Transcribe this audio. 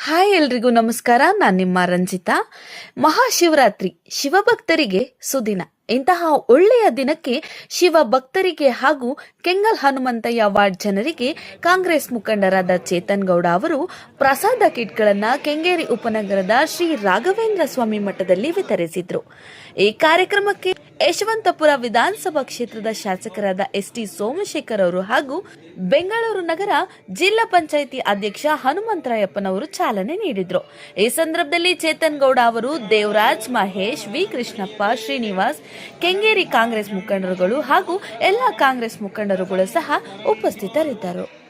Hi ಎಲ್ರಿಗೂ ನಮಸ್ಕಾರ. ನಾನು ನಿಮ್ಮ ರಂಜಿತಾ. ಮಹಾಶಿವರಾತ್ರಿ ಶಿವಭಕ್ತರಿಗೆ ಸುದಿನ. ಇಂತಹ ಒಳ್ಳೆಯ ದಿನಕ್ಕೆ ಶಿವ ಭಕ್ತರಿಗೆ ಹಾಗೂ ಕೆಂಗಲ್ ಹನುಮಂತಯ್ಯ ವಾರ್ಡ್ ಜನರಿಗೆ ಕಾಂಗ್ರೆಸ್ ಮುಖಂಡರಾದ ಚೇತನ್ ಗೌಡ ಅವರು ಪ್ರಸಾದ ಕಿಟ್ಗಳನ್ನು ಕೆಂಗೇರಿ ಉಪನಗರದ ಶ್ರೀ ರಾಘವೇಂದ್ರ ಸ್ವಾಮಿ ಮಠದಲ್ಲಿ ವಿತರಿಸಿದ್ರು. ಈ ಕಾರ್ಯಕ್ರಮಕ್ಕೆ ಯಶವಂತಪುರ ವಿಧಾನಸಭಾ ಕ್ಷೇತ್ರದ ಶಾಸಕರಾದ ಎಸ್.ಟಿ. ಸೋಮಶೇಖರ್ ಅವರು ಹಾಗೂ ಬೆಂಗಳೂರು ನಗರ ಜಿಲ್ಲಾ ಪಂಚಾಯಿತಿ ಅಧ್ಯಕ್ಷ ಹನುಮಂತರಾಯಪ್ಪನವರು ಚಾಲನೆ ನೀಡಿದ್ರು. ಈ ಸಂದರ್ಭದಲ್ಲಿ ಚೇತನ್ ಗೌಡ ಅವರು ದೇವರಾಜ್, ಮಹೇಶ್, ವಿ ಕೃಷ್ಣಪ್ಪ, ಶ್ರೀನಿವಾಸ್, ಕೆಂಗೇರಿ ಕಾಂಗ್ರೆಸ್ ಮುಖಂಡರುಗಳು ಹಾಗೂ ಎಲ್ಲ ಕಾಂಗ್ರೆಸ್ ಮುಖಂಡರುಗಳು ಸಹ ಉಪಸ್ಥಿತರಿದ್ದರು.